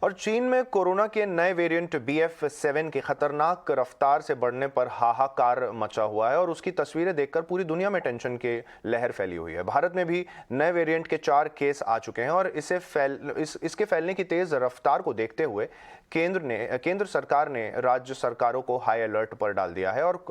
और चीन में कोरोना के नए वेरिएंट BF7 के खतरनाक रफ्तार से बढ़ने पर हाहाकार मचा हुआ है और उसकी तस्वीरें देखकर पूरी दुनिया में टेंशन की लहर फैली हुई है। भारत में भी नए वेरिएंट के 4 केस आ चुके हैं और इसके फैलने की तेज रफ्तार को देखते हुए केंद्र सरकार ने राज्य सरकारों को हाई अलर्ट पर डाल दिया है और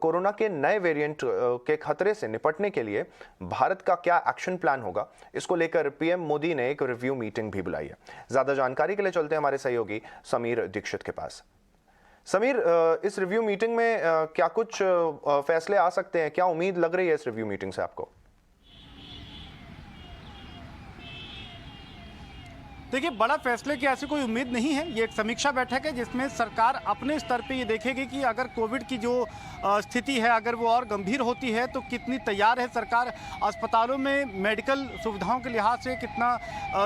कोरोना के नए वेरिएंट के खतरे से निपटने के लिए भारत का क्या एक्शन प्लान होगा, इसको लेकर पीएम मोदी ने एक रिव्यू मीटिंग भी बुलाई है। ज्यादा जानकारी के लिए चलते हैं हमारे सहयोगी समीर दीक्षित के पास। समीर, इस रिव्यू मीटिंग में क्या कुछ फैसले आ सकते हैं? क्या उम्मीद लग रही है इस रिव्यू मीटिंग से आपको? देखिए, बड़ा फैसले की ऐसी कोई उम्मीद नहीं है। ये एक समीक्षा बैठक है जिसमें सरकार अपने स्तर पे ये देखेगी कि अगर कोविड की जो स्थिति है, अगर वो और गंभीर होती है तो कितनी तैयार है सरकार, अस्पतालों में मेडिकल सुविधाओं के लिहाज से कितना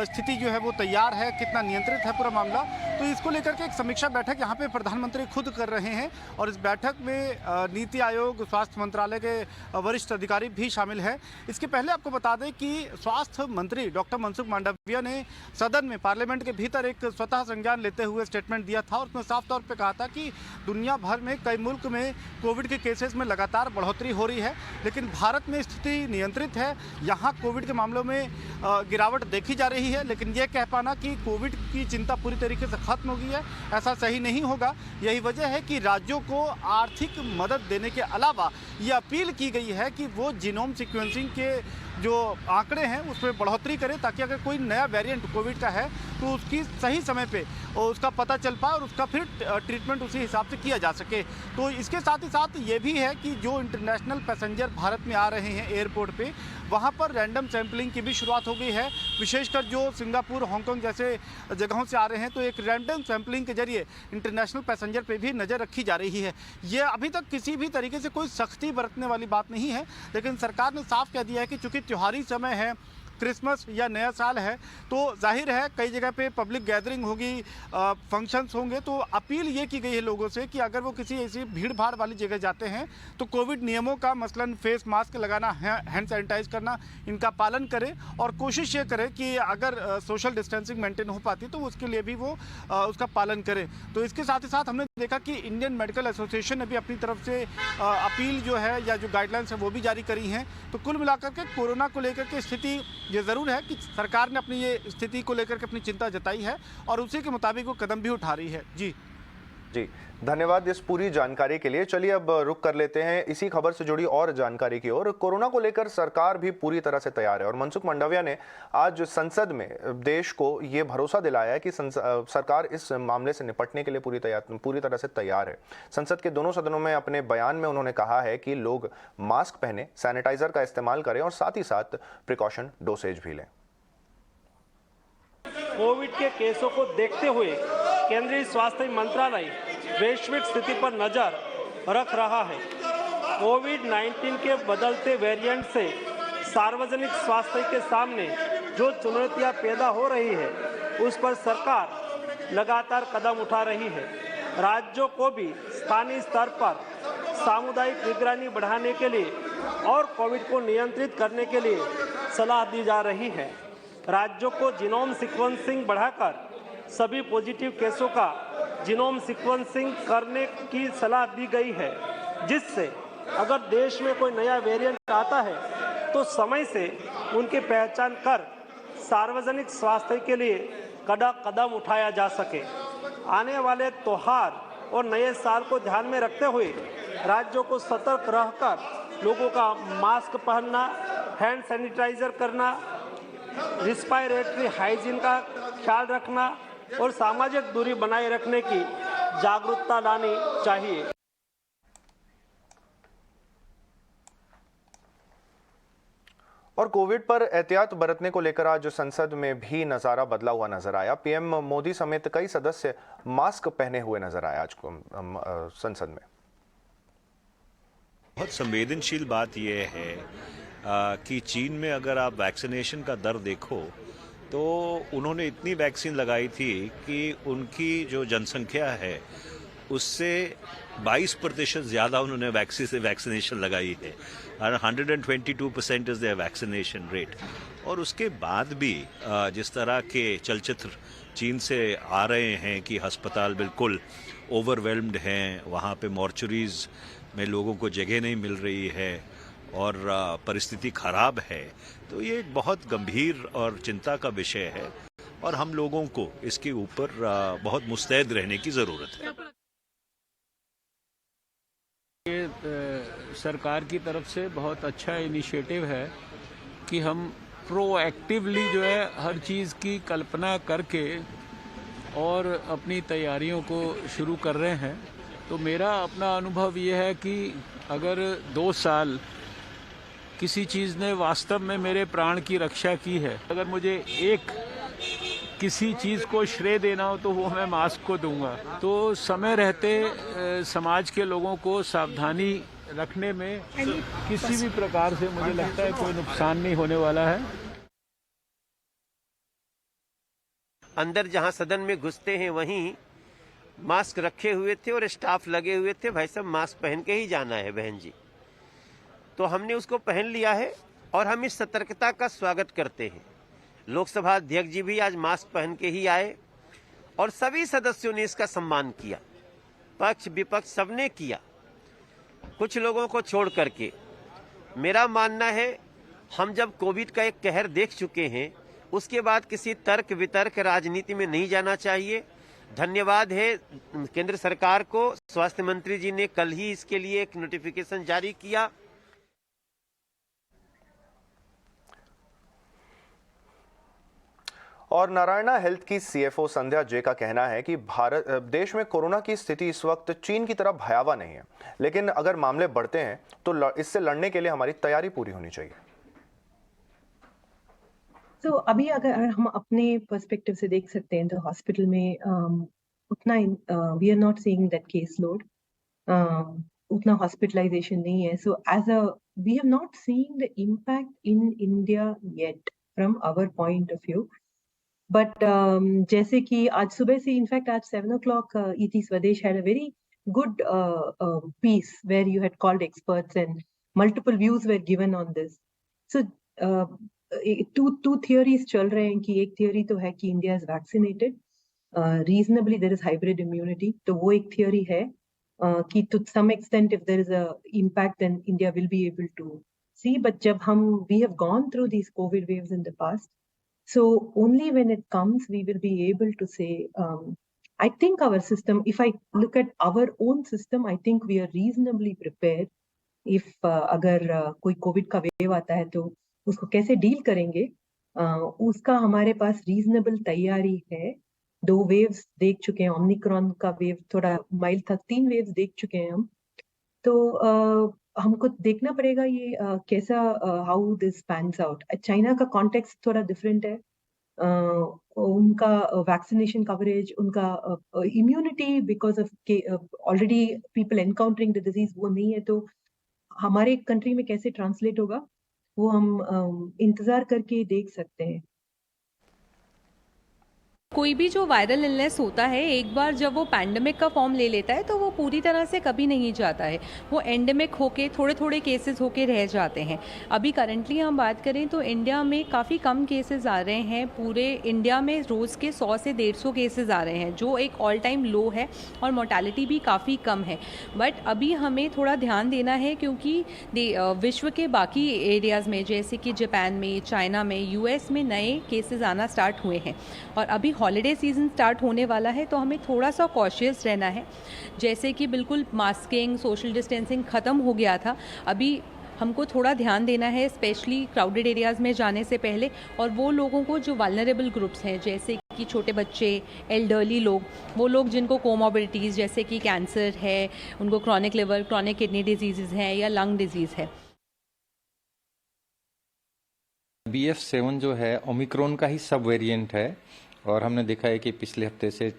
स्थिति जो है वो तैयार है, कितना नियंत्रित है पूरा मामला। तो इसको लेकर के एक समीक्षा बैठक यहाँ पे प्रधानमंत्री खुद कर रहे हैं और इस बैठक में नीति आयोग, स्वास्थ्य मंत्रालय के वरिष्ठ अधिकारी भी शामिल है। इसके पहले आपको बता दें कि स्वास्थ्य मंत्री डॉक्टर मनसुख मांडविया ने सदन में, पार्लियामेंट के भीतर एक स्वतः संज्ञान लेते हुए स्टेटमेंट दिया था और उसमें साफ तौर पे कहा था कि दुनिया भर में कई मुल्क में कोविड के केसेस में लगातार बढ़ोतरी हो रही है, लेकिन भारत में स्थिति नियंत्रित है। यहाँ कोविड के मामलों में गिरावट देखी जा रही है, लेकिन यह कह पाना कि कोविड की चिंता पूरी तरीके से खत्म हो गई है, ऐसा सही नहीं होगा। यही वजह है कि राज्यों को आर्थिक मदद देने के अलावा ये अपील की गई है कि वो जीनोम सीक्वेंसिंग के जो आंकड़े हैं उसमें बढ़ोतरी करें, ताकि अगर कोई नया वेरिएंट कोविड का है तो उसकी सही समय पे उसका पता चल पाए और उसका फिर ट्रीटमेंट उसी हिसाब से किया जा सके। तो इसके साथ ही साथ ये भी है कि जो इंटरनेशनल पैसेंजर भारत में आ रहे हैं एयरपोर्ट पे, वहाँ पर रैंडम सैंपलिंग की भी शुरुआत हो गई है। विशेषकर जो सिंगापुर, हांगकांग जैसे जगहों से आ रहे हैं तो एक रैंडम सैंपलिंग के जरिए इंटरनेशनल पैसेंजर पे भी नज़र रखी जा रही है। ये अभी तक किसी भी तरीके से कोई सख्ती बरतने वाली बात नहीं है, लेकिन सरकार ने साफ कह दिया है कि चूँकि त्योहारी समय है, क्रिसमस या नया साल है, तो जाहिर है कई जगह पे पब्लिक गैदरिंग होगी, फंक्शंस होंगे। तो अपील ये की गई है लोगों से कि अगर वो किसी ऐसी भीड़ भाड़ वाली जगह जाते हैं तो कोविड नियमों का, मसलन फेस मास्क लगाना, हैंड सैनिटाइज करना, इनका पालन करें और कोशिश ये करें कि अगर सोशल डिस्टेंसिंग मेंटेन हो पाती तो उसके लिए भी वो उसका पालन करें। तो इसके साथ ही साथ हमने देखा कि इंडियन मेडिकल एसोसिएशन ने भी अपनी तरफ से अपील जो है या जो गाइडलाइंस है वो भी जारी करी हैं। तो कुल मिलाकर के कोरोना को लेकर के स्थिति ये ज़रूर है कि सरकार ने अपनी ये स्थिति को लेकर के अपनी चिंता जताई है और उसी के मुताबिक वो कदम भी उठा रही है। जी धन्यवाद इस पूरी जानकारी के लिए। चलिए अब रुक कर लेते हैं इसी खबर से जुड़ी और जानकारी की ओर। कोरोना को लेकर सरकार भी पूरी तरह से तैयार है और मनसुख मांडविया ने आज संसद में देश को ये भरोसा दिलाया है कि सरकार इस मामले से निपटने के लिए पूरी तरह से तैयार है। संसद के दोनों सदनों में अपने बयान में उन्होंने कहा है कि लोग मास्क पहने, सैनिटाइजर का इस्तेमाल करें और साथ ही साथ प्रिकॉशन डोसेज भी लें। कोविड के केसों को देखते हुए केंद्रीय स्वास्थ्य मंत्रालय वैश्विक स्थिति पर नजर रख रहा है। कोविड-19 के बदलते वेरिएंट से सार्वजनिक स्वास्थ्य के सामने जो चुनौतियां पैदा हो रही है, उस पर सरकार लगातार कदम उठा रही है। राज्यों को भी स्थानीय स्तर पर सामुदायिक निगरानी बढ़ाने के लिए और कोविड को नियंत्रित करने के लिए सलाह दी जा रही है। राज्यों को जीनोम सीक्वेंसिंग बढ़ाकर सभी पॉजिटिव केसों का जीनोम सीक्वेंसिंग करने की सलाह दी गई है, जिससे अगर देश में कोई नया वेरिएंट आता है तो समय से उनकी पहचान कर सार्वजनिक स्वास्थ्य के लिए कदम उठाया जा सके। आने वाले त्योहार और नए साल को ध्यान में रखते हुए राज्यों को सतर्क रहकर लोगों का मास्क पहनना, हैंड सैनिटाइजर करना, रिस्पायरेटरी हाइजीन का ख्याल रखना और सामाजिक दूरी बनाए रखने की जागरूकता लानी चाहिए। और कोविड पर एहतियात बरतने को लेकर आज संसद में भी नजारा बदला हुआ नजर आया। पीएम मोदी समेत कई सदस्य मास्क पहने हुए नजर आए आज संसद में। बहुत संवेदनशील बात यह है कि चीन में अगर आप वैक्सीनेशन का दर देखो तो उन्होंने इतनी वैक्सीन लगाई थी कि उनकी जो जनसंख्या है उससे 22% ज़्यादा उन्होंने वैक्सीनेशन लगाई है और 122% इज़ देयर वैक्सीनेशन रेट। और उसके बाद भी जिस तरह के चलचित्र चीन से आ रहे हैं कि अस्पताल बिल्कुल ओवरवेल्म्ड हैं, वहाँ पे मॉर्चुरीज में लोगों को जगह नहीं मिल रही है और परिस्थिति खराब है, तो ये एक बहुत गंभीर और चिंता का विषय है और हम लोगों को इसके ऊपर बहुत मुस्तैद रहने की ज़रूरत है। ये सरकार की तरफ से बहुत अच्छा इनिशिएटिव है कि हम प्रोएक्टिवली जो है हर चीज़ की कल्पना करके और अपनी तैयारियों को शुरू कर रहे हैं। तो मेरा अपना अनुभव ये है कि अगर 2 साल किसी चीज़ ने वास्तव में मेरे प्राण की रक्षा की है, अगर मुझे एक किसी चीज़ को श्रेय देना हो तो वो मैं मास्क को दूंगा। तो समय रहते समाज के लोगों को सावधानी रखने में किसी भी प्रकार से मुझे लगता है कोई नुकसान नहीं होने वाला है। अंदर जहां सदन में घुसते हैं वहीं मास्क रखे हुए थे और स्टाफ लगे हुए थे, भाई साहब मास्क पहन के ही जाना है बहन जी। तो हमने उसको पहन लिया है और हम इस सतर्कता का स्वागत करते हैं। लोकसभा अध्यक्ष जी भी आज मास्क पहन के ही आए और सभी सदस्यों ने इसका सम्मान किया, पक्ष विपक्ष सबने किया, कुछ लोगों को छोड़ करके। मेरा मानना है हम जब कोविड का एक कहर देख चुके हैं, उसके बाद किसी तर्क वितर्क राजनीति में नहीं जाना चाहिए। धन्यवाद है केंद्र सरकार को, स्वास्थ्य मंत्री जी ने कल ही इसके लिए एक नोटिफिकेशन जारी किया। और नारायणा हेल्थ की सीएफओ संध्या जे का कहना है कि भारत देश में कोरोना की स्थिति इस वक्त चीन की तरह भयावह नहीं है, लेकिन अगर मामले बढ़ते हैं तो इससे लड़ने के लिए हमारी तैयारी पूरी होनी चाहिए। तो अभी अगर हम अपने पर्सपेक्टिव से देख सकते हैं तो हॉस्पिटल में उतना we are not seeing that case load, उतना हॉस्पिटलाइजेशन नहीं है। So as uh we have not seeing the impact in India yet from our point of view. But जैसे कि आज सुबह से इनफैक्ट आज 7 o'clock ET Swadesh had a very good piece where you had called experts and multiple views were given on this. So two theories चल रहे हैं कि एक theory तो है कि India is vaccinated, reasonably there is hybrid immunity, तो वो एक theory है कि to some extent if there is a impact then India will be able to see. But जब हम we have gone through these COVID waves in the past, so only when it comes we will be able to say I think our system, if I look at our own system, I think we are reasonably prepared. if अगर कोई Covid का wave आता है तो उसको कैसे deal करेंगे, उसका हमारे पास रीजनेबल तैयारी है। 2 वेव्स देख चुके हैं, ओमिक्रॉन का वेव थोड़ा माइल्ड था, 3 वेव्स देख चुके हैं हम। तो हमको देखना पड़ेगा ये कैसा how this pans out. China का कॉन्टेक्स्ट थोड़ा डिफरेंट है, उनका वैक्सीनेशन कवरेज, उनका immunity because of already people encountering the disease वो नहीं है। तो हमारे कंट्री में कैसे ट्रांसलेट होगा वो हम इंतजार करके देख सकते हैं। कोई भी जो वायरल इलनेस होता है, एक बार जब वो पैंडेमिक का फॉर्म ले लेता है तो वो पूरी तरह से कभी नहीं जाता है, वो एंडेमिक होके थोड़े थोड़े केसेस होके रह जाते हैं। अभी करंटली हम बात करें तो इंडिया में काफ़ी कम केसेस आ रहे हैं, पूरे इंडिया में रोज़ के 100 से 150 केसेस आ रहे हैं, जो एक ऑल टाइम लो है और मोर्टालिटी भी काफ़ी कम है। बट अभी हमें थोड़ा ध्यान देना है क्योंकि विश्व के बाकी एरियाज़ में जैसे कि जापान में, चाइना में, US में नए केसेस आना स्टार्ट हुए हैं और अभी हॉलीडे सीज़न स्टार्ट होने वाला है, तो हमें थोड़ा सा कॉशियस रहना है। जैसे कि बिल्कुल मास्किंग, सोशल डिस्टेंसिंग ख़त्म हो गया था, अभी हमको थोड़ा ध्यान देना है स्पेशली क्राउडेड एरियाज़ में जाने से पहले। और वो लोगों को जो वल्नरेबल ग्रुप्स हैं जैसे कि छोटे बच्चे, एल्डरली लोग, वो लोग जिनको कोमॉर्बिडिटीज़ जैसे कि कैंसर है, उनको chronic liver, chronic kidney disease हैं या लंग डिजीज़ है। BF7 जो है ओमिक्रॉन का ही सब वेरिएंट है और हमने देखा है कि पिछले हफ्ते से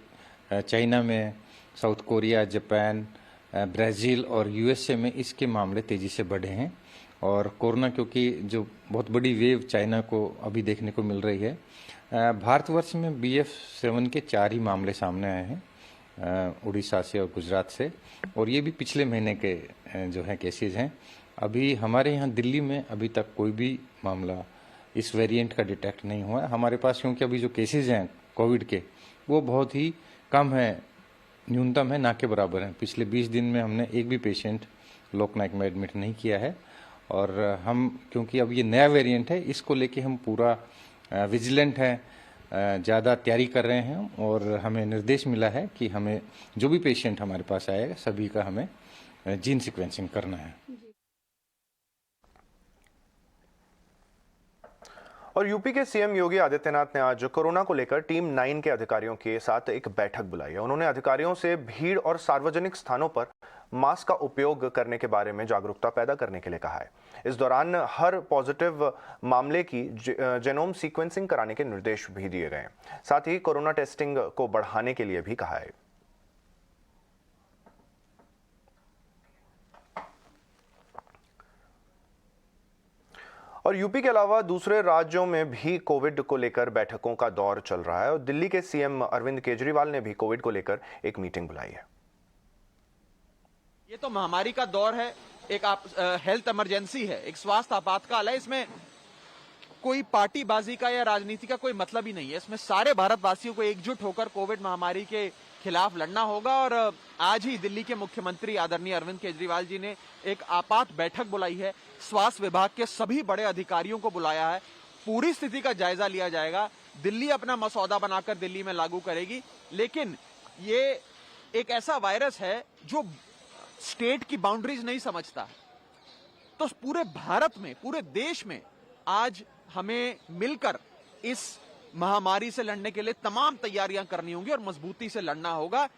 चाइना में, साउथ कोरिया, जापान, ब्राज़ील और USA में इसके मामले तेज़ी से बढ़े हैं। और कोरोना क्योंकि जो बहुत बड़ी वेव चाइना को अभी देखने को मिल रही है, भारतवर्ष में BF7 के 4 ही मामले सामने आए हैं उड़ीसा से और गुजरात से, और ये भी पिछले महीने के जो हैं केसेस हैं। अभी हमारे यहाँ दिल्ली में अभी तक कोई भी मामला इस वेरिएंट का डिटेक्ट नहीं हुआ है हमारे पास, क्योंकि अभी जो केसेस हैं कोविड के वो बहुत ही कम है, न्यूनतम है, ना के बराबर हैं। पिछले 20 दिन में हमने एक भी पेशेंट लोकनायक में एडमिट नहीं किया है। और हम क्योंकि अब ये नया वेरिएंट है, इसको लेके हम पूरा विजिलेंट हैं, ज़्यादा तैयारी कर रहे हैं, और हमें निर्देश मिला है कि हमें जो भी पेशेंट हमारे पास आएगा सभी का हमें जीन सीक्वेंसिंग करना है। और यूपी के सीएम योगी आदित्यनाथ ने आज कोरोना को लेकर टीम 9 के अधिकारियों के साथ एक बैठक बुलाई है। उन्होंने अधिकारियों से भीड़ और सार्वजनिक स्थानों पर मास्क का उपयोग करने के बारे में जागरूकता पैदा करने के लिए कहा है। इस दौरान हर पॉजिटिव मामले की जेनोम सीक्वेंसिंग कराने के निर्देश भी दिए गए हैं। साथ ही कोरोना टेस्टिंग को बढ़ाने के लिए भी कहा है। और यूपी के अलावा दूसरे राज्यों में भी कोविड को लेकर बैठकों का दौर चल रहा है और दिल्ली के सीएम अरविंद केजरीवाल ने भी कोविड को लेकर एक मीटिंग बुलाई है। ये तो महामारी का दौर है, एक हेल्थ इमरजेंसी है, एक स्वास्थ्य आपातकाल है। इसमें कोई पार्टीबाजी का या राजनीति का कोई मतलब ही नहीं है। इसमें सारे भारतवासियों को एकजुट होकर कोविड महामारी के खिलाफ लड़ना होगा। और आज ही दिल्ली के मुख्यमंत्री आदरणीय अरविंद केजरीवाल जी ने एक आपात बैठक बुलाई है। स्वास्थ्य विभाग के सभी बड़े अधिकारियों को बुलाया है, पूरी स्थिति का जायजा लिया जाएगा। दिल्ली अपना मसौदा बनाकर दिल्ली में लागू करेगी, लेकिन ये एक ऐसा वायरस है जो स्टेट की बाउंड्रीज नहीं समझता। तो पूरे भारत में, पूरे देश में आज हमें मिलकर इस महामारी से लड़ने के लिए तमाम तैयारियां करनी होंगी और मजबूती से लड़ना होगा।